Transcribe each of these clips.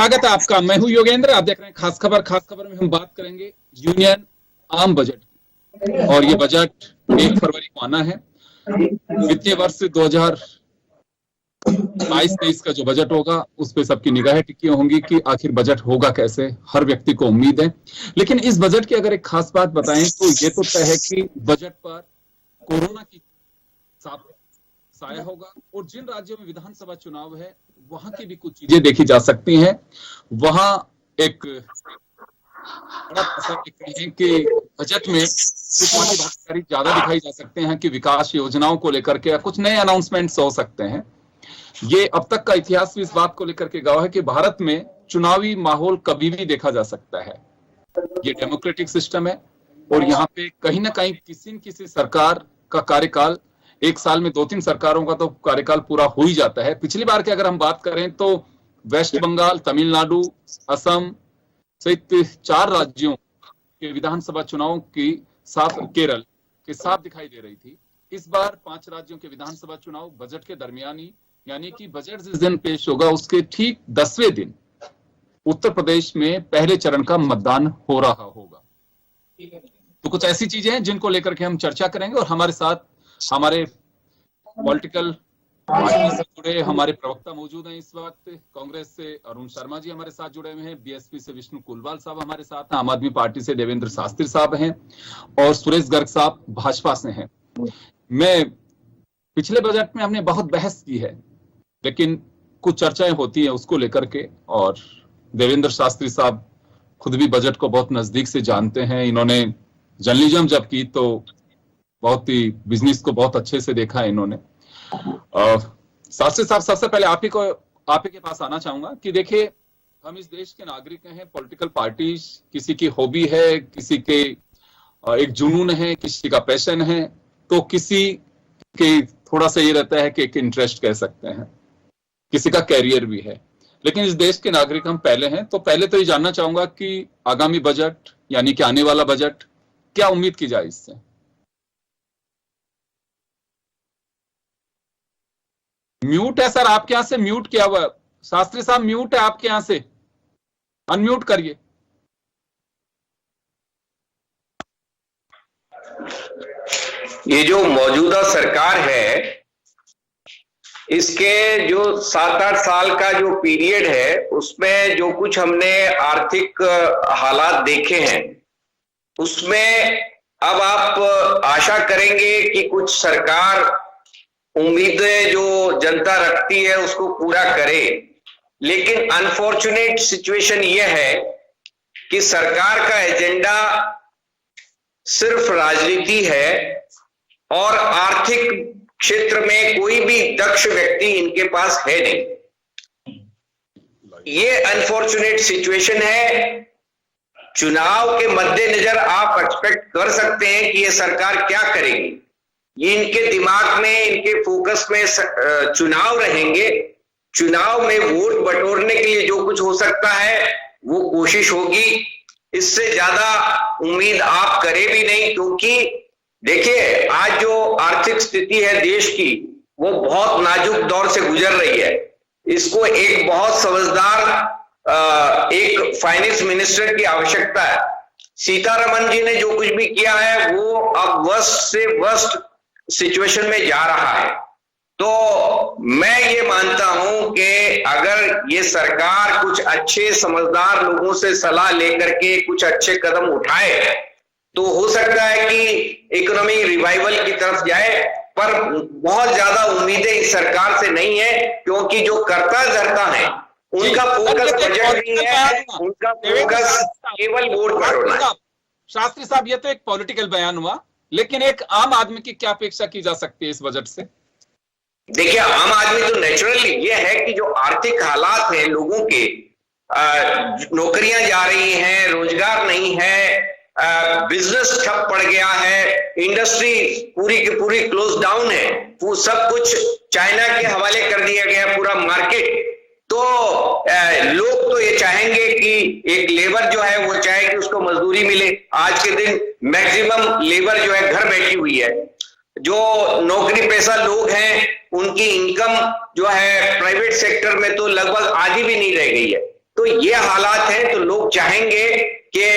स्वागत है आपका। मैं हूं योगेंद्र, आप देख रहे हैं खास खबर। खास खबर में हम बात करेंगे यूनियन आम बजट की, और ये बजट 1 फरवरी को आना है। वित्तीय वर्ष 2022-23 का जो बजट होगा उस पे सबकी निगाहें टिकी होंगी कि आखिर बजट होगा कैसे। हर व्यक्ति को उम्मीद है, लेकिन इस बजट की अगर एक खास बात बताएं तो ये तो तय है कि बजट पर कोरोना की साया होगा, और जिन राज्यों में विधानसभा चुनाव है वहां की भी कुछ चीजें देखी जा सकती हैं। वहां एक बड़ा कहें कि बजट में कुछ भागीदारी ज्यादा दिखाई जा सकते हैं कि विकास योजनाओं को लेकर के कुछ नए अनाउंसमेंट्स हो सकते हैं। ये अब तक का इतिहास भी इस बात को लेकर के गवाह है कि भारत में चुनावी माहौल कभी भी देखा जा सकता है। ये डेमोक्रेटिक सिस्टम है, और यहाँ पे कहीं ना कहीं किसी न किसी सरकार का कार्यकाल, 1 साल में 2-3 सरकारों का तो कार्यकाल पूरा हो ही जाता है। पिछली बार की अगर हम बात करें तो वेस्ट बंगाल, तमिलनाडु, असम सहित 4 राज्यों के विधानसभा चुनावों की साथ केरल के साथ दिखाई दे रही थी। इस बार 5 राज्यों के विधानसभा चुनाव बजट के दरमियानी, यानी कि बजट जिस दिन पेश होगा उसके ठीक 10वें दिन उत्तर प्रदेश में पहले चरण का मतदान हो रहा होगा। तो कुछ ऐसी चीजें हैं जिनको लेकर के हम चर्चा करेंगे, और हमारे साथ हमारे पॉलिटिकल पार्टी से जुड़े हमारे प्रवक्ता मौजूद हैं इस वक्त। कांग्रेस से अरुण शर्मा जी हमारे साथ जुड़े हुए हैं, बीएसपी से विष्णु कुलवाल साहब हमारे साथ हैं, आम आदमी पार्टी से देवेंद्र शास्त्री साहब हैं, और सुरेश गर्ग साहब भाजपा से हैं। मैं पिछले बजट में हमने बहुत बहस की है, लेकिन कुछ चर्चाएं होती हैं उसको लेकर के, और देवेंद्र शास्त्री साहब खुद भी बजट को बहुत नजदीक से जानते हैं। इन्होंने जर्नलिज्म जब की तो बहुत ही बिजनेस को बहुत अच्छे से देखा है इन्होंने। शास्त्री साहब, सबसे पहले आप ही के पास आना चाहूंगा कि देखिए, हम इस देश के नागरिक हैं, पॉलिटिकल पार्टीज किसी की हॉबी है, किसी के एक जुनून है, किसी का पैशन है, तो किसी के थोड़ा सा ये रहता है कि एक इंटरेस्ट कह सकते हैं, किसी का कैरियर भी है। लेकिन इस देश के नागरिक हम पहले हैं, तो पहले तो ये जानना चाहूंगा कि आगामी बजट यानी कि आने वाला बजट, क्या उम्मीद की जाए इससे? म्यूट है सर, आपके यहां से म्यूट किया हुआ। शास्त्री साहब म्यूट है आपके यहां से, अनम्यूट करिए। ये जो मौजूदा सरकार है, इसके जो 7-8 साल का जो पीरियड है, उसमें जो कुछ हमने आर्थिक हालात देखे हैं, उसमें अब आप आशा करेंगे कि कुछ सरकार उम्मीदें जो जनता रखती है उसको पूरा करे। लेकिन अनफॉर्चुनेट सिचुएशन ये है कि सरकार का एजेंडा सिर्फ राजनीति है, और आर्थिक क्षेत्र में कोई भी दक्ष व्यक्ति इनके पास है नहीं। ये अनफॉर्चुनेट सिचुएशन है। चुनाव के मद्देनजर आप एक्सपेक्ट कर सकते हैं कि ये सरकार क्या करेगी। ये इनके दिमाग में, इनके फोकस में चुनाव रहेंगे। चुनाव में वोट बटोरने के लिए जो कुछ हो सकता है वो कोशिश होगी। इससे ज्यादा उम्मीद आप करे भी नहीं, क्योंकि देखिए, आज जो आर्थिक स्थिति है देश की, वो बहुत नाजुक दौर से गुजर रही है। इसको एक बहुत समझदार एक फाइनेंस मिनिस्टर की आवश्यकता है। सीतारमण जी ने जो कुछ भी किया है वो अब वर्स्ट से वर्स्ट सिचुएशन में जा रहा है। तो मैं ये मानता हूं कि अगर ये सरकार कुछ अच्छे समझदार लोगों से सलाह लेकर के कुछ अच्छे कदम उठाए तो हो सकता है कि इकोनॉमी रिवाइवल की तरफ जाए। पर बहुत ज्यादा उम्मीदें इस सरकार से नहीं है, क्योंकि जो कर्ता धर्ता है उनका फोकस बजट नहीं है, उनका फोकस केवल वोट बटोरना है। शास्त्री साहब, ये तो एक पॉलिटिकल बयान हुआ, लेकिन एक आम आदमी की क्या अपेक्षा की जा सकती है इस बजट से? देखिए, आम आदमी तो नेचुरली ये है कि जो आर्थिक हालात हैं लोगों के, नौकरियां जा रही हैं, रोजगार नहीं है, बिजनेस ठप पड़ गया है, इंडस्ट्री पूरी की पूरी क्लोज डाउन है, वो सब कुछ चाइना के हवाले कर दिया गया पूरा मार्केट। तो लोग तो ये चाहेंगे कि एक लेबर जो है वो चाहे कि उसको मजदूरी मिले। आज के दिन मैक्सिमम लेबर जो है घर बैठी हुई है। जो नौकरी पेशा लोग हैं उनकी इनकम जो है प्राइवेट सेक्टर में तो लगभग आधी भी नहीं रह गई है। तो ये हालात हैं, तो लोग चाहेंगे कि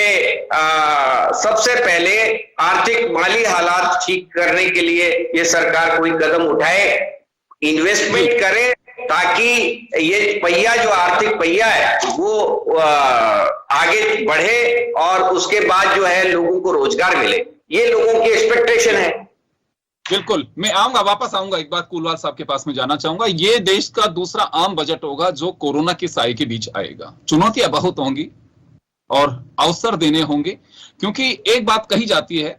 सबसे पहले आर्थिक माली हालात ठीक करने के लिए ये सरकार कोई कदम उठाए, इन्वेस्टमेंट करे, ताकि ये पहिया जो आर्थिक पहिया है वो आगे बढ़े और उसके बाद जो है लोगों को रोजगार मिले। ये लोगों की एक्सपेक्टेशन है। बिल्कुल, मैं आऊंगा, वापस आऊंगा, एक बार कुलवाल साहब के पास में जाना चाहूंगा। ये देश का दूसरा आम बजट होगा जो कोरोना की साए के बीच आएगा। चुनौतियां बहुत होंगी और अवसर देने होंगे, क्योंकि एक बात कही जाती है,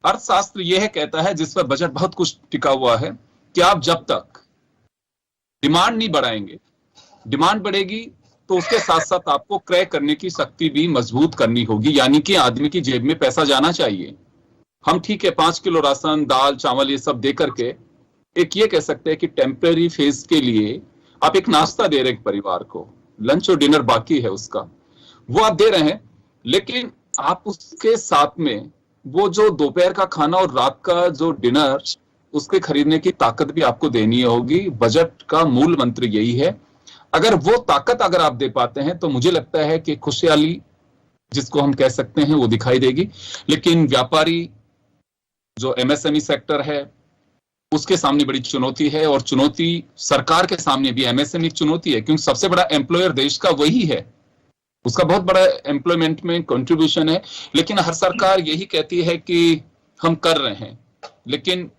अर्थशास्त्र यह कहता है, जिस पर बजट बहुत कुछ टिका हुआ है, कि आप जब तक डिमांड नहीं बढ़ाएंगे, डिमांड बढ़ेगी तो उसके साथ साथ आपको क्रय करने की शक्ति भी मजबूत करनी होगी, यानी कि आदमी की जेब में पैसा जाना चाहिए। हम ठीक है 5 किलो राशन, दाल, चावल ये सब दे करके एक ये कह सकते हैं कि टेम्परेरी फेज के लिए आप एक नाश्ता दे रहे हैं परिवार को, लंच और डिनर बाकी है उसका, वो आप दे रहे हैं, लेकिन आप उसके साथ में वो जो दोपहर का खाना और रात का जो डिनर, उसके खरीदने की ताकत भी आपको देनी होगी। बजट का मूल मंत्र यही है। अगर वो ताकत अगर आप दे पाते हैं तो मुझे लगता है कि खुशहाली जिसको हम कह सकते हैं वो दिखाई देगी। लेकिन व्यापारी जो एमएसएमई सेक्टर है उसके सामने बड़ी चुनौती है, और चुनौती सरकार के सामने भी एमएसएमई की चुनौती है, क्योंकि सबसे बड़ा एम्प्लॉयर देश का वही है, उसका बहुत बड़ा एम्प्लॉयमेंट में कंट्रीब्यूशन है। लेकिन हर सरकार यही कहती है कि हम कर रहे हैं, लेकिन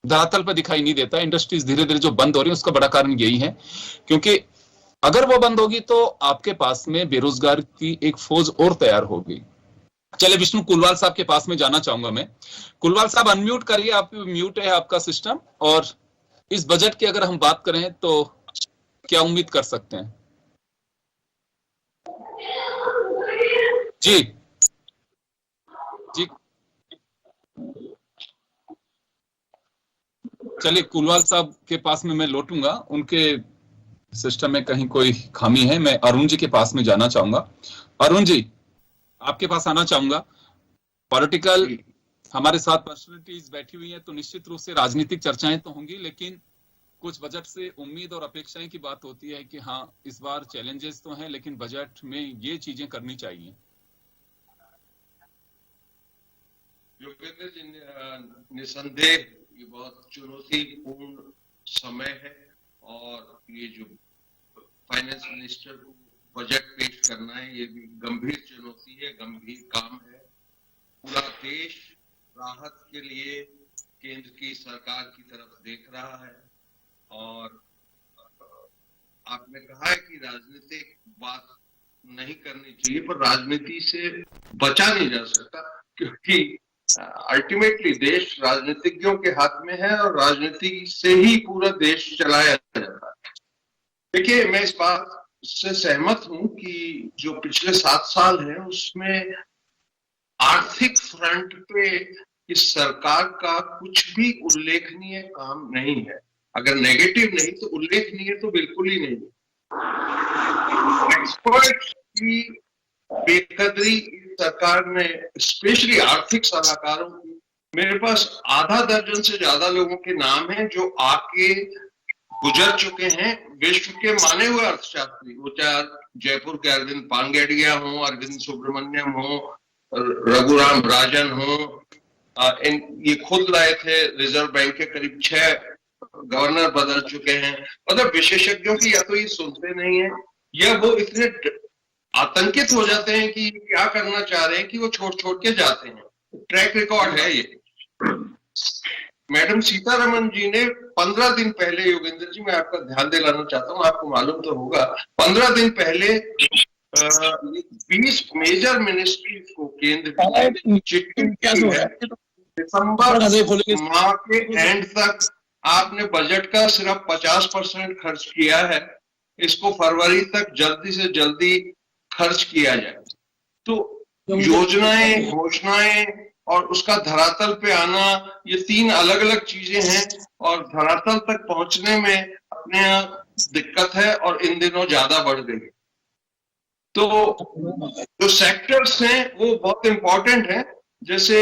धरातल पर दिखाई नहीं देता। इंडस्ट्रीज धीरे धीरे जो बंद हो रही है उसका बड़ा कारण यही है, क्योंकि अगर वो बंद होगी तो आपके पास में बेरोजगार की एक फौज और तैयार होगी। चले विष्णु कुलवाल साहब के पास में जाना चाहूंगा मैं। कुलवाल साहब अनम्यूट करिए, आप म्यूट है आपका सिस्टम। और इस बजट की अगर हम बात करें तो क्या उम्मीद कर सकते हैं? जी जी, चलिए कुलवाल साहब के पास में मैं लौटूंगा, उनके सिस्टम में कहीं कोई खामी है। मैं अरुण जी के पास में जाना चाहूंगा। अरुण जी, आपके पास आना चाहूंगा। पॉलिटिकल हमारे साथ पर्सनैलिटीज बैठी हुई हैं, तो निश्चित रूप से राजनीतिक चर्चाएं तो होंगी, लेकिन कुछ बजट से उम्मीद और अपेक्षाएं की बात होती है कि हाँ इस बार चैलेंजेस तो हैं, लेकिन बजट में ये चीजें करनी चाहिए। योगेंद्र जी, निसंदेह ये बहुत चुनौतीपूर्ण समय है, और ये जो फाइनेंस मिनिस्टर को बजट पेश करना है ये भी गंभीर चुनौती है, गंभीर काम है। पूरा देश राहत के लिए केंद्र की सरकार की तरफ देख रहा है, और आपने कहा है कि राजनीतिक बात नहीं करनी चाहिए, पर राजनीति से बचा नहीं जा सकता, क्योंकि अल्टीमेटली देश राजनीतिज्ञों के हाथ में है और राजनीति से ही पूरा देश चलाया जाता है। देखिए, मैं इस बात से सहमत हूं कि जो पिछले 7 साल हैं उसमें आर्थिक फ्रंट पे इस सरकार का कुछ भी उल्लेखनीय काम नहीं है। अगर नेगेटिव नहीं तो उल्लेखनीय तो बिल्कुल ही नहीं। एक्सपर्ट की बेकदरी सरकार ने, स्पेशली आर्थिक सलाहकारों की, मेरे पास आधा दर्जन से ज्यादा लोगों के नाम हैं जो आके गुजर चुके हैं, विश्व के माने हुए अर्थशास्त्री, वो चाहे जयपुर के अरविंद पांगेडिया हो, अरविंद सुब्रमण्यम हो, रघुराम राजन हो, ये खुद लाए थे रिजर्व बैंक के करीब 6 गवर्नर बदल चुके हैं। मतलब विशेषज्ञों की या तो ये सुनते नहीं है, या वो इतने आतंकित हो जाते हैं कि क्या करना चाह रहे हैं कि वो छोड़ के जाते हैं। ट्रैक रिकॉर्ड है ये। मैडम सीतारमण जी ने 15 दिन पहले, योगेंद्र जी मैं आपका ध्यान दिलाना चाहता हूँ, आपको मालूम तो होगा, 15 दिन पहले 20 मेजर मिनिस्ट्रीज को केंद्र की चिट्ठी की है। दिसंबर माह के एंड तक आपने बजट का सिर्फ 50% खर्च किया है, इसको फरवरी तक जल्दी से जल्दी खर्च किया जाए। तो योजनाएं, घोषणाएं और उसका धरातल पे आना, ये 3 अलग अलग चीजें हैं, और धरातल तक पहुंचने में अपने यहाँ दिक्कत है और इन दिनों ज्यादा बढ़ गई। तो जो सेक्टर्स हैं वो बहुत इंपॉर्टेंट है, जैसे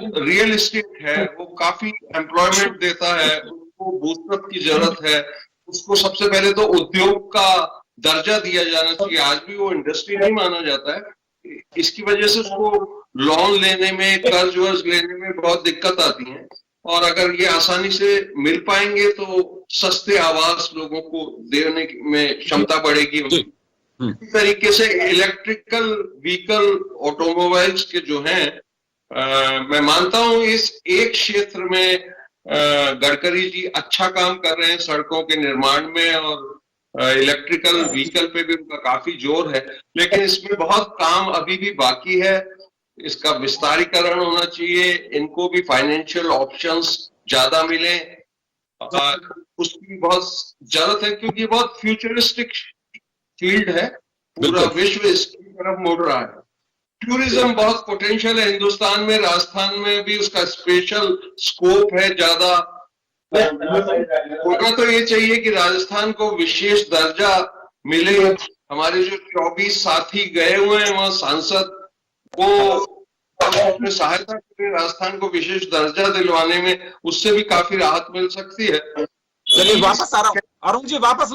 रियल एस्टेट है, वो काफी एम्प्लॉयमेंट देता है, उसको बूस्टअप की जरूरत है। उसको सबसे पहले तो उद्योग का दर्जा दिया जाना चाहिए। आज भी वो इंडस्ट्री नहीं माना जाता है, इसकी वजह से उसको लोन लेने में, कर्ज वर्ज लेने में बहुत दिक्कत आती है। और अगर ये आसानी से मिल पाएंगे तो सस्ते आवास लोगों को देने में क्षमता बढ़ेगी। इस तरीके से इलेक्ट्रिकल व्हीकल ऑटोमोबाइल्स के जो हैं, मैं मानता हूं इस एक क्षेत्र में गडकरी जी अच्छा काम कर रहे हैं सड़कों के निर्माण में, और इलेक्ट्रिकल व्हीकल पे भी उनका काफी जोर है। लेकिन इसमें बहुत काम अभी भी बाकी है, इसका विस्तारीकरण होना चाहिए, इनको भी फाइनेंशियल ऑप्शंस ज्यादा मिले, उसकी बहुत जरूरत है, क्योंकि बहुत फ्यूचरिस्टिक फील्ड है, पूरा विश्व इसकी तरफ मुड़ रहा है। टूरिज्म बहुत पोटेंशियल है हिंदुस्तान में, राजस्थान में भी उसका स्पेशल स्कोप है ज्यादा। होना तो ये चाहिए कि राजस्थान को विशेष दर्जा मिले। हमारे जो 24 साथी गए हुए हैं वहां सांसद, वो अपने सहायता करें राजस्थान को विशेष दर्जा दिलवाने में, उससे भी काफी राहत मिल सकती है। चलिए वापस आ रहा हूँ अरुण जी, वापस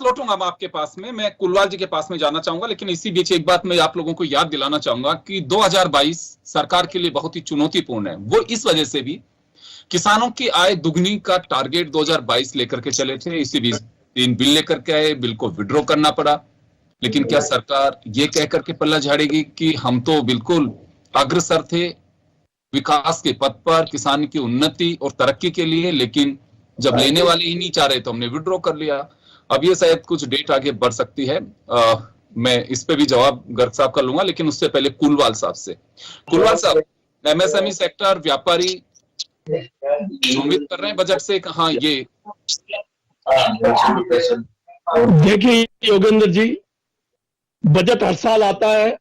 लौटूंगा मैं आपके पास में, मैं कुलवाल जी के पास में जाना चाहूंगा। लेकिन इसी बीच एक बात मैं आप लोगों को याद दिलाना चाहूंगा कि 2022 सरकार के लिए बहुत ही चुनौतीपूर्ण है। वो इस वजह से भी किसानों की आय दुगनी का टारगेट 2022 लेकर के चले थे, इसी बीच 3 बिल लेकर के आए, बिल को विड्रॉ करना पड़ा। लेकिन क्या सरकार ये कह करके पल्ला झाड़ेगी कि हम तो बिल्कुल अग्रसर थे विकास के पथ पर, किसान की उन्नति और तरक्की के लिए, लेकिन जब लेने वाले ही नहीं चाह रहे तो हमने विड्रॉ कर लिया। अब ये शायद कुछ डेट आगे बढ़ सकती है। मैं इस पे भी जवाब गर्ग साहब का लूंगा, लेकिन उससे पहले कुलवाल साहब से। कुलवाल साहब, एमएसएमई सेक्टर, व्यापारी उम्मीद कर रहे हैं बजट से, हाँ ये देखिए योगेंद्र जी, बजट हर साल आता है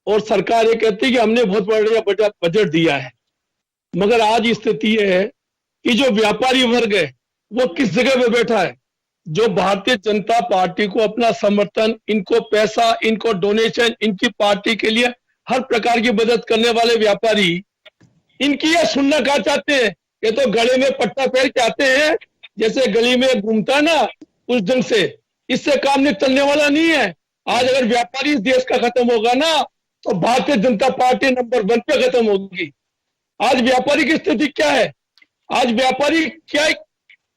और सरकार ये कहती है कि हमने बहुत बढ़िया बजट दिया है, मगर आज स्थिति ये है कि जो व्यापारी वर्ग है वो किस जगह पे बैठा है। जो भारतीय जनता पार्टी को अपना समर्थन, इनको पैसा, इनको डोनेशन, इनकी पार्टी के लिए हर प्रकार की मदद करने वाले व्यापारी, इनकी ये सुनना कहा चाहते हैं। ये तो गले में पट्टा पहन के आते हैं, जैसे गली में घूमता ना उस ढंग से, इससे काम नहीं चलने वाला नहीं है। आज अगर व्यापारी इस देश का खत्म होगा ना तो भारतीय जनता पार्टी नंबर 1 पे खत्म होगी। आज व्यापारी की स्थिति क्या है? आज व्यापारी क्या,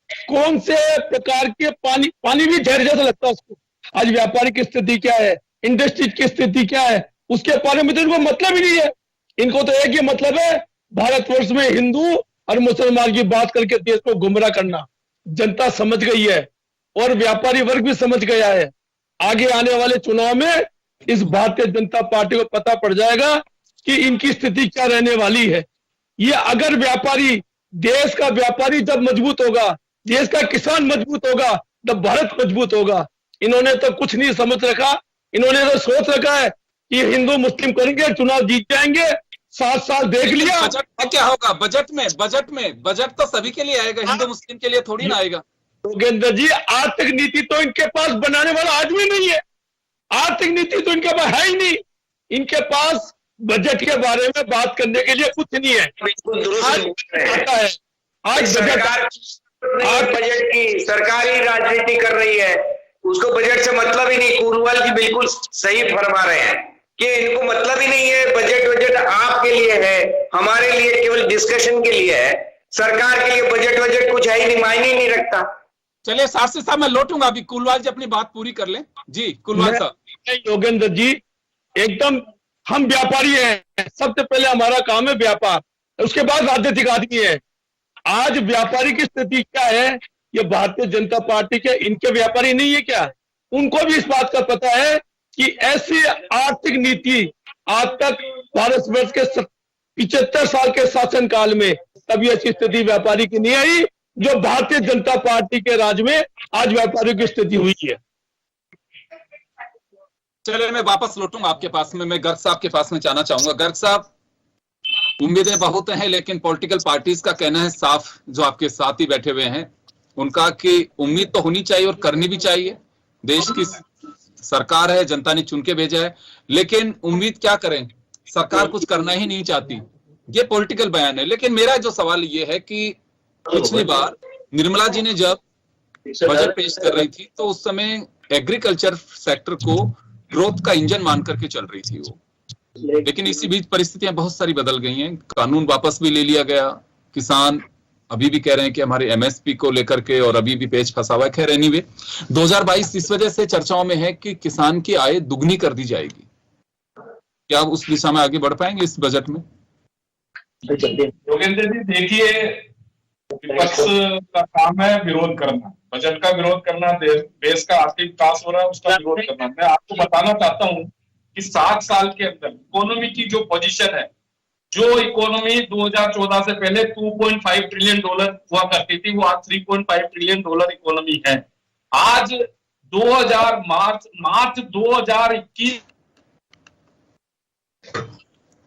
कौन से प्रकार के पानी भी जहर जैसा लगता है उसको। आज व्यापारी की स्थिति क्या है, इंडस्ट्री की स्थिति क्या है, उसके बारे में तो इनको मतलब ही नहीं है। इनको तो एक ही मतलब है, भारतवर्ष में हिंदू और मुसलमान की बात करके देश को गुमराह करना। जनता समझ गई है और व्यापारी वर्ग भी समझ गया है। आगे आने वाले चुनाव में इस भारतीय जनता पार्टी को पता पड़ जाएगा कि इनकी स्थिति क्या रहने वाली है। ये अगर व्यापारी, देश का व्यापारी जब मजबूत होगा, देश का किसान मजबूत होगा, तब भारत मजबूत होगा। इन्होंने तो कुछ नहीं समझ रखा, इन्होंने तो सोच रखा है कि हिंदू मुस्लिम करेंगे, चुनाव जीत जाएंगे, 7 साल देख लिया। बजट में क्या होगा? बजट तो सभी के लिए आएगा, हिंदू मुस्लिम के लिए थोड़ी ना आएगा। योगेंद्र जी, आर्थिक नीति तो इनके पास बनाने वाला आदमी नहीं है। आर्थिक नीति तो इनके पास है ही नहीं। इनके पास बजट के बारे में बात करने के लिए कुछ नहीं है। आज बजट की सरकारी राजनीति कर रही है, उसको बजट से मतलब ही नहीं। कुरवाल जी बिल्कुल सही फरमा रहे हैं कि इनको मतलब ही नहीं है। बजट आपके लिए है, हमारे लिए केवल डिस्कशन के लिए है। सरकार के लिए बजट कुछ है ही नहीं, मायने ही नहीं रखता। चलिए शास्त्री साहब, मैं लौटूंगा, अभी कुलवाल जी अपनी बात पूरी कर लें। जी कुलवाल साहब। योगेंद्र जी, एकदम हम व्यापारी हैं, सबसे पहले हमारा काम है व्यापार, उसके बाद राजनीतिक आदमी है। आज व्यापारी की स्थिति क्या है, ये भारतीय जनता पार्टी के इनके व्यापारी नहीं है क्या? उनको भी इस बात का पता है कि ऐसी आर्थिक नीति आज तक भारतवर्ष के 75 साल के शासन काल में कभी ऐसी स्थिति व्यापारी की नहीं आई जो भारतीय जनता पार्टी के राज में आज व्यापारियों की स्थिति हुई है। चलिए मैं वापस लौटूंगा आपके पास में, मैं गर्ग साहब के पास में जाना चाहूंगा। गर्ग साहब, उम्मीदें बहुत हैं, लेकिन पॉलिटिकल पार्टीज का कहना है साफ, जो आपके साथ ही बैठे हुए हैं उनका, कि उम्मीद तो होनी चाहिए और करनी भी चाहिए। देश की सरकार है, जनता ने चुन के भेजा है, लेकिन उम्मीद क्या करें, सरकार कुछ करना ही नहीं चाहती। ये पॉलिटिकल बयान है। लेकिन मेरा जो सवाल ये है कि पिछली बार निर्मला जी ने जब बजट पेश कर रही थी तो उस समय एग्रीकल्चर सेक्टर को ग्रोथ का इंजन मान करके चल रही थी वो। लेकिन इसी बीच परिस्थितियां बहुत सारी बदल गई हैं, कानून वापस भी ले लिया गया, किसान अभी भी कह रहे हैं कि हमारे एमएसपी को लेकर के और अभी भी पेच फंसा हुआ है। खैर एनीवे 2022 इस वजह से चर्चाओं में है कि किसान की आय दुगनी कर दी जाएगी। क्या आप उस दिशा में आगे बढ़ पाएंगे इस बजट में? योगेंद्र जी देखिए, विपक्ष का काम है विरोध करना, बजट का विरोध करना, देश का आर्थिक विकास हो रहा है उसका विरोध करना। मैं आपको बताना चाहता हूं कि 7 साल के अंदर इकोनॉमी की जो पोजीशन है, जो इकोनॉमी 2014 से पहले $2.5 ट्रिलियन हुआ करती थी, वो आज $3.5 ट्रिलियन इकोनॉमी है। आज मार्च 2021,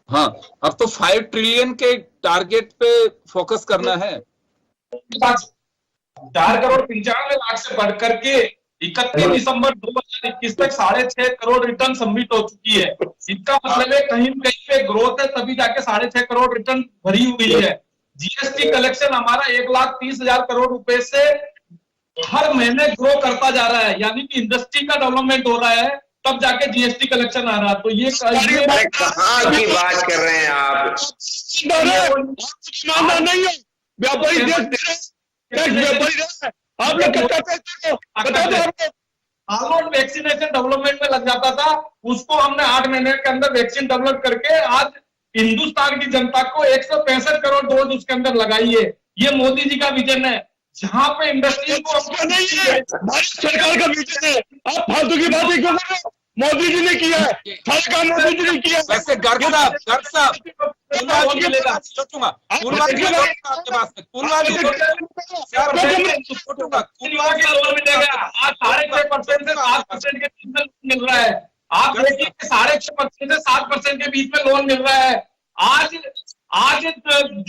हाँ, अब तो 5 ट्रिलियन के टारगेट पे फोकस करना है। 4,95,00,000 से बढ़कर के 31 दिसंबर 2021 तक 6.5 करोड़ रिटर्न सबमिट हो चुकी है। इसका मतलब है कहीं न कहीं पे ग्रोथ है, तभी जाके 6.5 करोड़ रिटर्न भरी हुई है। जीएसटी कलेक्शन हमारा 1,30,000 करोड़ रुपए से हर महीने ग्रो करता जा रहा है, यानी कि इंडस्ट्री का डेवलपमेंट हो रहा है, तब जाके जीएसटी कलेक्शन आ रहा है। तो ये कहाँ की बात कर रहे हैं आप? नहीं है, व्यापारी आप लोग ऑलमोस्ट वैक्सीनेशन डेवलपमेंट में लग जाता था, उसको हमने 8 महीने के अंदर वैक्सीन डेवलप करके आज हिंदुस्तान की जनता को 165 करोड़ डोज उसके अंदर लगाई है। ये मोदी जी का विजन है, जहां पे इंडस्ट्री को नहीं है, भारत सरकार का विजन है। आप फालतू की बातें क्यों कर रहे हो? मोदी जी ने किया है, हर काम मोदी जी ने किया। वैसे गर्ग साहब मिल रहा है। आप देखिए 6.5% से 7% के बीच में लोन मिल रहा है। आज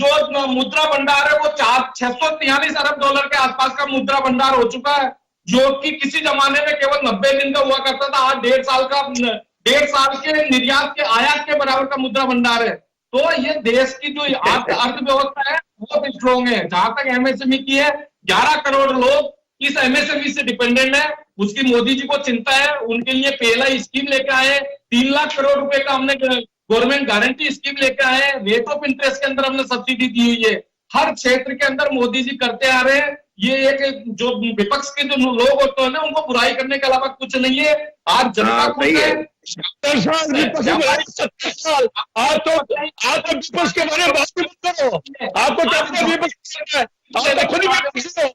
जो मुद्रा भंडार है वो $643 अरब के आसपास का मुद्रा भंडार हो चुका है, जो कि किसी जमाने में केवल 90 दिन का हुआ करता था। आज 1.5 साल के निर्यात के आयात के बराबर का मुद्रा भंडार है। तो ये देश की जो अर्थव्यवस्था है बहुत स्ट्रॉन्ग है। जहां तक एमएसएमई की है, 11 करोड़ लोग इस एमएसएमई से डिपेंडेंट है, उसकी मोदी जी को चिंता है। उनके लिए पहला स्कीम लेकर आए, 3 लाख करोड़ रुपए का हमने गवर्नमेंट गारंटी स्कीम लेकर आए, रेट ऑफ इंटरेस्ट के अंदर हमने सब्सिडी दी हुई है। हर क्षेत्र के अंदर मोदी जी करते आ रहे हैं। ये एक जो विपक्ष के जो लोग होते हैं ना, उनको बुराई करने के अलावा कुछ नहीं है। आज जनता खुश है। 70 साल आप तो विपक्ष के बारे में बात मत करो। आपको क्या पता विपक्ष है? आप तो खुद ही विपक्ष हो।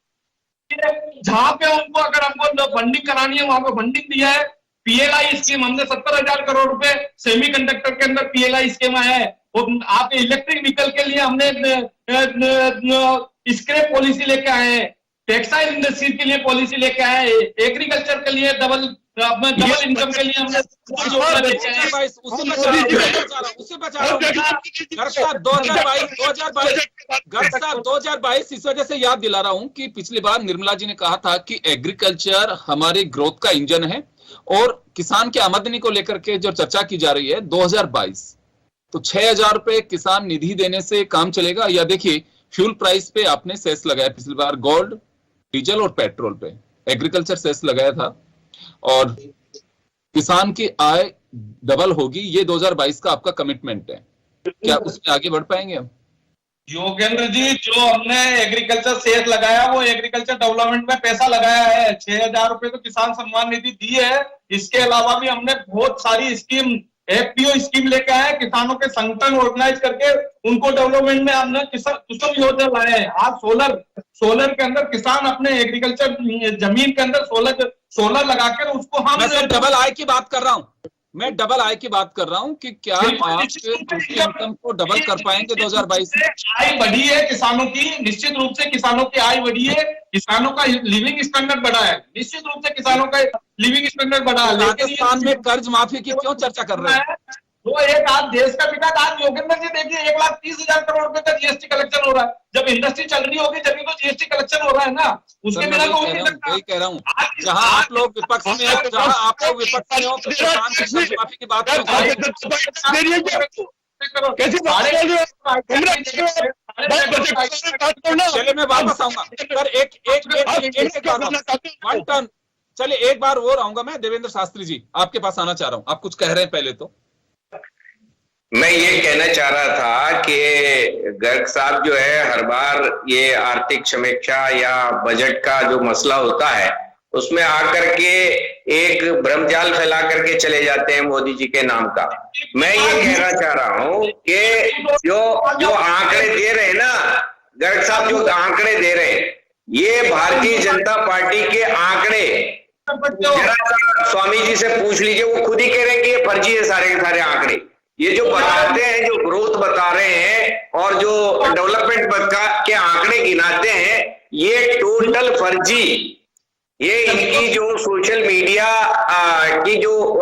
जहां पे हमको फंडिंग करानी है वहां पे फंडिंग दिया है। पीएलआई स्कीम हमने 70,000 करोड़ रुपए सेमीकंडक्टर के अंदर पीएलआई स्कीम आया है। और आप इलेक्ट्रिक व्हीकल के लिए हमने स्क्रैप पॉलिसी लेके आए हैं, टेक्सटाइल इंडस्ट्री के लिए पॉलिसी लेके आए हैं, एग्रीकल्चर के लिए डबल इनकम के लिए हमने उसे बचा रहा हूं। 2022 इस वजह से याद दिला रहा हूं कि पिछली बार निर्मला जी ने कहा था कि एग्रीकल्चर हमारे ग्रोथ का इंजन है और किसान की आमदनी को लेकर के जो चर्चा की जा रही है 2022, तो 6,000 रुपए किसान निधि देने से काम चलेगा? या देखिए फ्यूल प्राइस पे आपने सेस लगाया पिछली बार, गोल्ड, डीजल और पेट्रोल पे एग्रीकल्चर सेस लगाया था और किसान की आय डबल होगी, ये 2022 का आपका कमिटमेंट है। क्या उसमें आगे बढ़ पाएंगे हम? योगेंद्र जी, जो हमने एग्रीकल्चर सेस लगाया वो एग्रीकल्चर डेवलपमेंट में पैसा लगाया है। 6,000 रुपए तो किसान सम्मान निधि दी है। इसके अलावा भी हमने बहुत सारी स्कीम, एफपीओ स्कीम लेके आए, किसानों के संगठन ऑर्गेनाइज करके उनको डेवलपमेंट में हमने कुसुम योजना लाए हैं। आज सोलर के अंदर किसान अपने एग्रीकल्चर जमीन के अंदर सोलर लगाकर उसको हम डबल आय की बात कर रहा हूँ। मैं डबल आय की बात कर रहा हूँ कि क्या आप इनकम को डबल कर पाएंगे 2022 में? आय बढ़ी है किसानों की, निश्चित रूप से किसानों की आय बढ़ी है, किसानों का लिविंग स्टैंडर्ड बढ़ा है, निश्चित रूप से किसानों का लिविंग स्टैंडर्ड बढ़ा है। राजस्थान में कर्ज माफी की क्यों चर्चा कर रहे हैं? वो एक आज देश का विकास, आज योगेंद्र जी देखिए 1,30,000 करोड़ रुपए का जीएसटी कलेक्शन हो रहा है। जब इंडस्ट्री चल रही होगी जब तो जीएसटी कलेक्शन हो रहा है ना, उसके बिना तो वही कह रहा हूँ। जहाँ आप लोग विपक्ष में हो, जहाँ आप लोग विपक्ष में हो, किसान के कर्ज माफी की बात करो। चलिए मैं वापस आऊंगा सर। एक वन टर्न चलिए एक बार और आऊंगा मैं। देवेंद्र शास्त्री जी, आपके पास आना चाह रहा हूं, आप कुछ कह रहे हैं पहले तो। मैं ये कहना चाह रहा था कि गर्ग साहब जो है, हर बार ये आर्थिक समीक्षा या बजट का जो मसला होता है उसमें आकर के एक भ्रमजाल फैला करके चले जाते हैं मोदी जी के नाम का। मैं ये कहना चाह रहा हूं कि जो आंकड़े दे रहे हैं ना गर्ग साहब, जो आंकड़े दे रहे हैं, ये भारतीय जनता पार्टी के आंकड़े, जरा स्वामी जी से पूछ लीजिए, वो खुद ही कह रहे हैं कि ये फर्जी है सारे के सारे आंकड़े। ये जो बताते हैं, जो ग्रोथ बता रहे हैं और जो डेवलपमेंट के आंकड़े गिनाते हैं, ये टोटल फर्जी। ये इनकी जो सोशल मीडिया की जो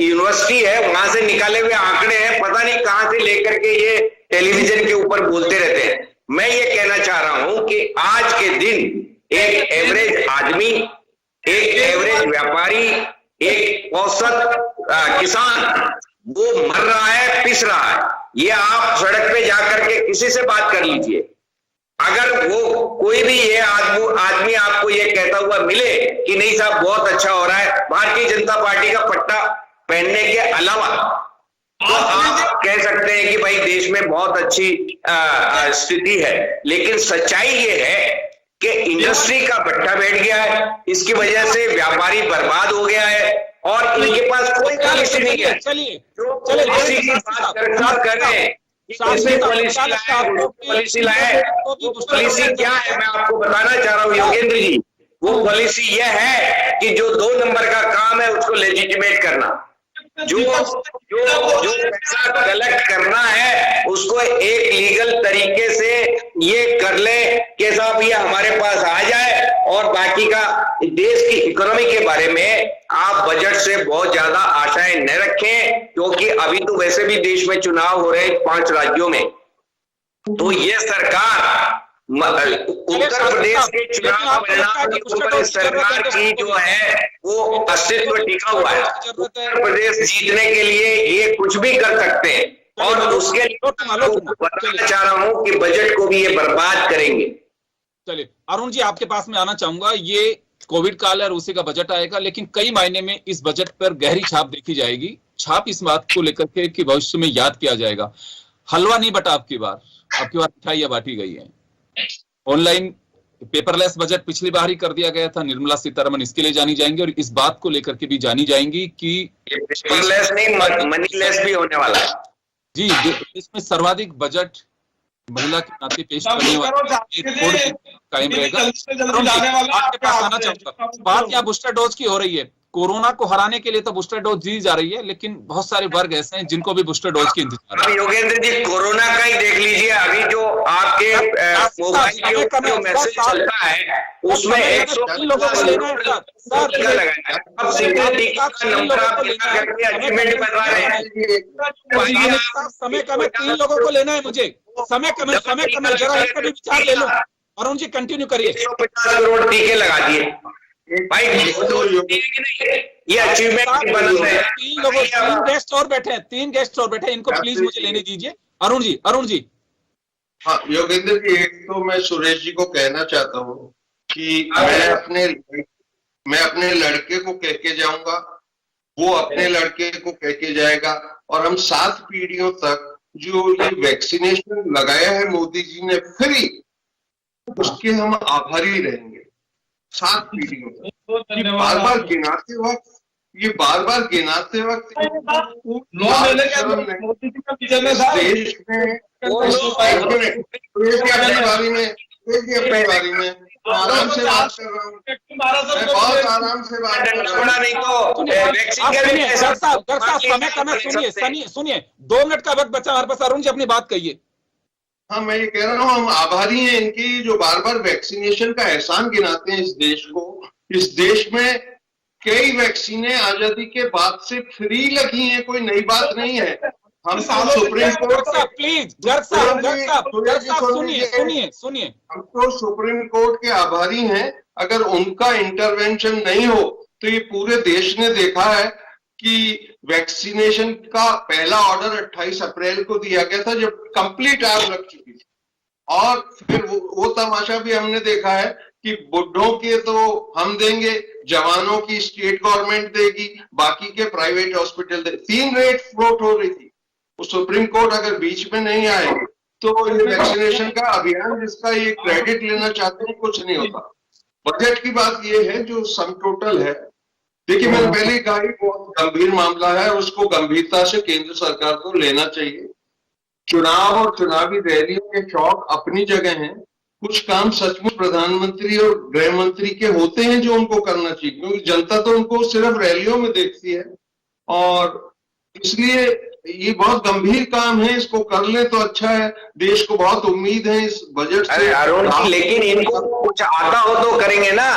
यूनिवर्सिटी है वहां से निकाले हुए आंकड़े हैं, पता नहीं कहां से लेकर के ये टेलीविजन के ऊपर बोलते रहते हैं। मैं ये कहना चाह रहा हूं कि आज के दिन एक एवरेज आदमी, एक एवरेज व्यापारी, एक औसत किसान वो मर रहा है, पिस रहा है। ये आप सड़क पे जाकर के किसी से बात कर लीजिए, अगर वो कोई भी ये आदमी आपको ये कहता हुआ मिले कि नहीं साहब बहुत अच्छा हो रहा है भारतीय जनता पार्टी का पट्टा पहनने के अलावा, तो आप कह सकते हैं कि भाई देश में बहुत अच्छी स्थिति है। लेकिन सच्चाई ये है कि इंडस्ट्री का भट्टा बैठ गया है, इसकी वजह से व्यापारी बर्बाद हो गया है और इनके पास कोई पॉलिसी नहीं है। चलिए पॉलिसी की बात करें, पॉलिसी लाए, पॉलिसी क्या है मैं आपको बताना चाह रहा हूँ योगेंद्र जी। वो पॉलिसी यह है कि जो 2 नंबर का काम है उसको लेजिटिमेट करना, जो पैसा कलेक्ट करना है उसको एक लीगल तरीके से ये कर ले कि साहब ये हमारे पास आ जाए, और बाकी का देश की इकोनॉमी के बारे में आप बजट से बहुत ज्यादा आशाएं न रखें, क्योंकि अभी तो वैसे भी देश में चुनाव हो रहे हैं 5 राज्यों में। तो ये सरकार उत्तर प्रदेश के चुनाव परिणाम के ऊपर सरकार की जो है वो अस्तित्व टिका हुआ है। उत्तर प्रदेश जीतने के लिए ये कुछ भी कर सकते हैं और उसके लिए बताना चाह रहा हूं कि बजट को भी ये बर्बाद करेंगे। चलिए अरुण जी, आपके पास में आना चाहूंगा। ये कोविड काल है और उसी का बजट आएगा, लेकिन कई मायने में इस बजट पर गहरी छाप देखी जाएगी। छाप इस बात को लेकर के कि भविष्य में याद किया जाएगा। हलवा नहीं बटा आपकी बार मिठाइयां बांटी गई है। ऑनलाइन पेपरलेस बजट पिछली बार ही कर दिया गया था। निर्मला सीतारमण इसके लिए जानी जाएंगी और इस बात को लेकर के भी जानी जाएंगी कि पेपरलेस नहीं मनीलेस भी होने वाला है। जी, इसमें सर्वाधिक बजट महिला के नाते पेश करने वाला कायम रहेगा। आपके पास आना चाहूंगा। बात या बूस्टर डोज की हो रही है। कोरोना को हराने के लिए तो बूस्टर डोज दी जा रही है, लेकिन बहुत सारे वर्ग ऐसे हैं जिनको भी बूस्टर डोज की इंतजार है। योगेंद्र जी, कोरोना का ही देख लीजिए, अभी जो आपके मोबाइल के ऊपर जो मैसेज चलता है उसमें 103 लोगों को लेना है सर। अब सिक्योरिटी का नंबर आप अचीवमेंट बता रहे हैं। समय कम है, 3 लोगों को लेना है मुझे। समय कम है, जरा इसका भी विचार ले लो। अरुण जी कंटिन्यू करिए। 150 करोड़ टीके लगा दिए भाई, ये अचीवमेंट बना है। 3 गेस्ट और बैठे हैं, 3 गेस्ट और बैठे हैं, इनको प्लीज मुझे लेने दीजिए। अरुण जी। हाँ योगेंद्र जी, एक तो मैं सुरेश जी को कहना चाहता हूँ कि मैं अपने लड़के को कह के जाऊंगा, वो अपने लड़के को कह के जाएगा, और हम 7 पीढ़ियों तक जो ये वैक्सीनेशन लगाया है मोदी जी ने फ्री, उसके हम आभारी रहेंगे 7 पीढ़ियों तक। बार बार गिनाते वक्त देश में आराम से बात कर रहा हूँ, बहुत आराम से बात कर रहा हूँ। सुनिए 2 मिनट का वक्त बचा हमारे पास। अरुण जी अपनी बात कहिए। हाँ, मैं ये कह रहा हूँ हम आभारी हैं इनकी, जो बार बार वैक्सीनेशन का एहसान गिनाते हैं इस देश को। इस देश में कई वैक्सीनें आजादी के बाद से फ्री लगी हैं, कोई नई बात नहीं है। हम तो सुप्रीम कोर्ट प्लीज सुनिए, हम तो सुप्रीम कोर्ट के आभारी हैं। अगर उनका इंटरवेंशन नहीं हो तो ये पूरे देश ने देखा है कि वैक्सीनेशन का पहला ऑर्डर 28 अप्रैल को दिया गया था, जब कंप्लीट आग लग चुकी थी। और फिर वो तमाशा भी हमने देखा है कि बुढ़ों के तो हम देंगे, जवानों की स्टेट गवर्नमेंट देगी, बाकी के प्राइवेट हॉस्पिटल दे। 3 रेट फ्लोट हो रही थी। वो सुप्रीम कोर्ट अगर बीच में नहीं आए तो ये वैक्सीनेशन का अभियान जिसका ये क्रेडिट लेना चाहते हैं कुछ नहीं होता। बजट की बात ये है जो सम टोटल है, देखिए मैंने पहले ही कहा बहुत गंभीर मामला है, उसको गंभीरता से केंद्र सरकार को लेना चाहिए। चुनाव और चुनावी रैलियों के शौक अपनी जगह हैं, कुछ काम सचमुच प्रधानमंत्री और गृह मंत्री के होते हैं जो उनको करना चाहिए, क्योंकि जनता तो उनको सिर्फ रैलियों में देखती है और इसलिए ये बहुत गंभीर काम है, इसको कर ले तो अच्छा है। देश को बहुत उम्मीद है इस बजट से। अरे अरुण जी, लेकिन इनको कुछ आता हो तो करेंगे ना।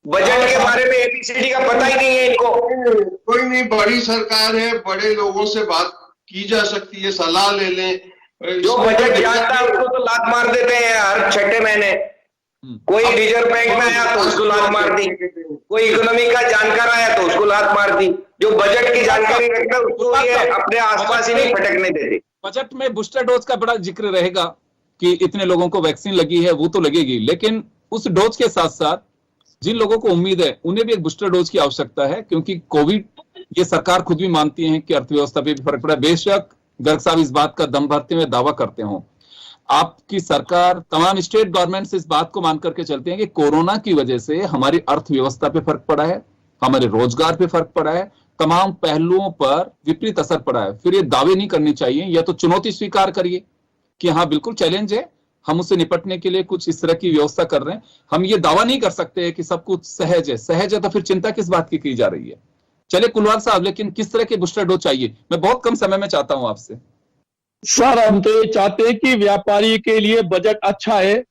बजट के बारे में एबीसीडी का पता ही नहीं है इनको। कोई नहीं, बड़ी सरकार है, बड़े लोगों से बात की जा सकती है, सलाह ले लें। जो बजट जानता है उसको तो लात मार देते हैं हर 6 महीने। कोई रिजर्व बैंक में आया तो उसको लात मार दी, कोई इकोनॉमी का जानकार आया तो उसको लात मार दी। जो बजट की जानकारी रखता है उसको ये अपने आसपास ही नहीं फटकने देते। बजट में बूस्टर डोज का बड़ा जिक्र रहेगा कि इतने लोगों को वैक्सीन लगी है, वो तो लगेगी, लेकिन उस डोज के साथ साथ जिन लोगों को उम्मीद है उन्हें भी एक बूस्टर डोज की आवश्यकता है, क्योंकि कोविड, ये सरकार खुद भी मानती है कि अर्थव्यवस्था पे भी फर्क पड़ा। बेशक गर्ग साहब इस बात का दम भरते हुए दावा करते हो, आपकी सरकार, तमाम स्टेट गवर्नमेंट्स इस बात को मान करके चलते हैं कि कोरोना की वजह से हमारी अर्थव्यवस्था पे फर्क पड़ा है, हमारे रोजगार पे फर्क पड़ा है, तमाम पहलुओं पर विपरीत असर पड़ा है। फिर ये दावे नहीं करने चाहिए, या तो चुनौती स्वीकार करिए कि हाँ बिल्कुल चैलेंज है, हम उससे निपटने के लिए कुछ इस तरह की व्यवस्था कर रहे हैं। हम ये दावा नहीं कर सकते कि सब कुछ सहज है। सहज है तो फिर चिंता किस बात की जा रही है। चलिए कुलवाल साहब, लेकिन किस तरह के बूस्टर डोज चाहिए, मैं बहुत कम समय में चाहता हूं आपसे। सर, हम तो ये चाहते हैं कि व्यापारी के लिए बजट अच्छा है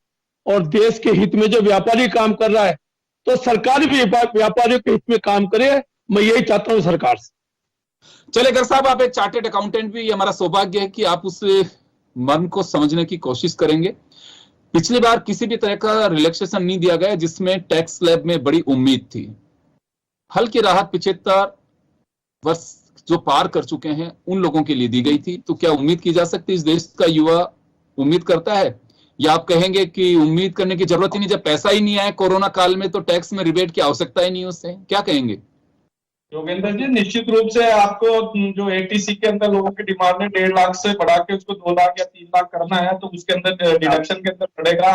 और देश के हित में जो व्यापारी काम कर रहा है तो सरकार भी व्यापारियों के हित में काम करे। मैं यही चाहता हूं सरकार से। चले गर्ग साहब, आप एक चार्टेड अकाउंटेंट भी, हमारा सौभाग्य है कि आप उस मन को समझने की कोशिश करेंगे। पिछली बार किसी भी तरह का रिलैक्सेशन नहीं दिया गया जिसमें टैक्स स्लैब में बड़ी उम्मीद थी। हल्की राहत 75 वर्ष जो पार कर चुके हैं उन लोगों के लिए दी गई थी। तो क्या उम्मीद की जा सकती है, इस देश का युवा उम्मीद करता है, या आप कहेंगे कि उम्मीद करने की जरूरत ही नहीं, जब पैसा ही नहीं आया कोरोना काल में तो टैक्स में रिबेट की आवश्यकता ही नहीं उससे, क्या कहेंगे? योगेंद्र जी, निश्चित रूप से आपको जो एटीसी के अंदर लोगों की डिमांड है 1.5 लाख से बढ़ा के उसको 2 लाख या 3 लाख करना है, तो उसके अंदर डिडक्शन के अंदर पड़ेगा।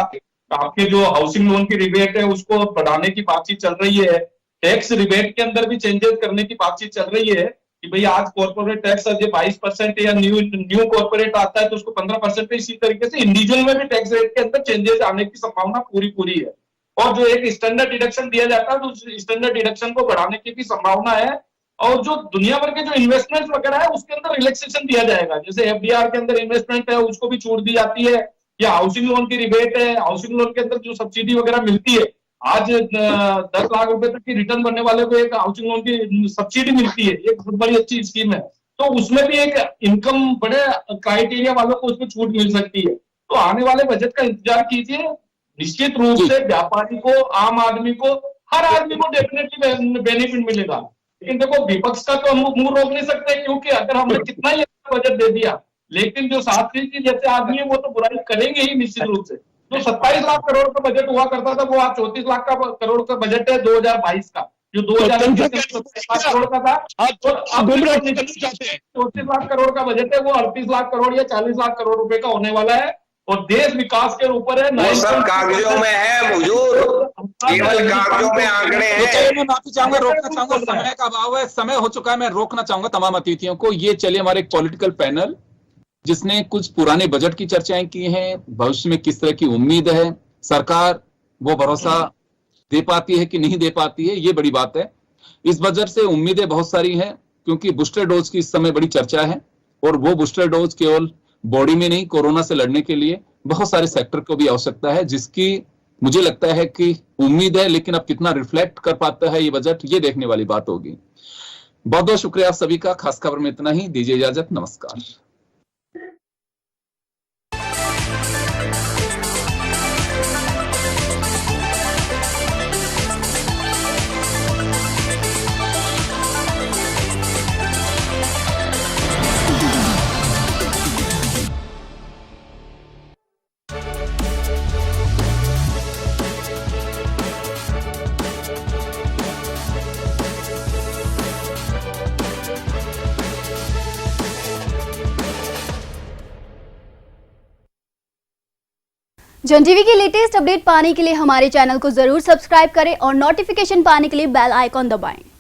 आपके जो हाउसिंग लोन की रिबेट है उसको बढ़ाने की बातचीत चल रही है। टैक्स रिबेट के अंदर भी चेंजेस करने की बातचीत चल रही है कि भाई आज कॉर्पोरेट टैक्स 22% या न्यू कॉर्पोरेट आता है तो उसको 15%। इसी तरीके से इंडिविजुअल में भी टैक्स रेट के अंदर चेंजेस आने की संभावना पूरी है। और जो एक स्टैंडर्ड डिडक्शन दिया जाता है तो उस स्टैंडर्ड डिडक्शन को बढ़ाने की भी संभावना है। और जो दुनिया भर के जो इन्वेस्टमेंट वगैरह है उसके अंदर रिलैक्सेशन दिया जाएगा। जैसे एफडीआर के अंदर इन्वेस्टमेंट है उसको भी छूट दी जाती है, या हाउसिंग लोन की रिबेट है, हाउसिंग लोन के अंदर जो सब्सिडी वगैरह मिलती है, आज 10 लाख रुपए तक की रिटर्न बनने वाले को एक हाउसिंग लोन की सब्सिडी मिलती है, एक बहुत बड़ी अच्छी स्कीम है। तो उसमें भी एक इनकम बड़े क्राइटेरिया वालों को उसमें छूट मिल सकती है। तो आने वाले बजट का इंतजार कीजिए। निश्चित रूप से व्यापारी को, आम आदमी को, हर आदमी को डेफिनेटली बेनिफिट मिलेगा। लेकिन देखो, विपक्ष का तो हम मुंह रोक नहीं सकते, क्योंकि अगर हमने कितना ही बजट दे दिया, लेकिन जो साथी जी जैसे आदमी है वो तो बुराई करेंगे ही निश्चित रूप से। जो 27 लाख करोड़ का बजट हुआ करता था वो आज 34 लाख करोड़ का बजट है 2022 का, जो 2021 करोड़ का था। अब 34 लाख करोड़ का बजट है वो 38 लाख करोड़ या 40 लाख करोड़ रुपए का होने वाला है। और देश विकास के ऊपर है, वो सब कागजों में है हुजूर, केवल कागजों में आंकड़े हैं। मैं माफी चाहूंगा, रोकना चाहूंगा, समय का अभाव है, समय हो चुका है, मैं रोकना चाहूंगा तमाम अतिथियों को। ये चलिए हमारे एक पॉलिटिकल पैनल जिसने कुछ पुराने बजट की चर्चाएं की हैं, भविष्य में किस तरह की उम्मीद है, सरकार वो भरोसा दे पाती है कि नहीं दे पाती है, ये बड़ी बात है। इस बजट से उम्मीदें बहुत सारी हैं, क्योंकि बूस्टर डोज की इस समय बड़ी चर्चा है, और वो बूस्टर डोज केवल बॉडी में नहीं, कोरोना से लड़ने के लिए बहुत सारे सेक्टर को भी आवश्यकता है, जिसकी मुझे लगता है कि उम्मीद है। लेकिन अब कितना रिफ्लेक्ट कर पाता है ये बजट, ये देखने वाली बात होगी। बहुत बहुत शुक्रिया आप सभी का। खास खबर में इतना ही, दीजिए इजाजत, नमस्कार। जन टीवी की लेटेस्ट अपडेट पाने के लिए हमारे चैनल को जरूर सब्सक्राइब करें और नोटिफिकेशन पाने के लिए बेल आइकॉन दबाएं।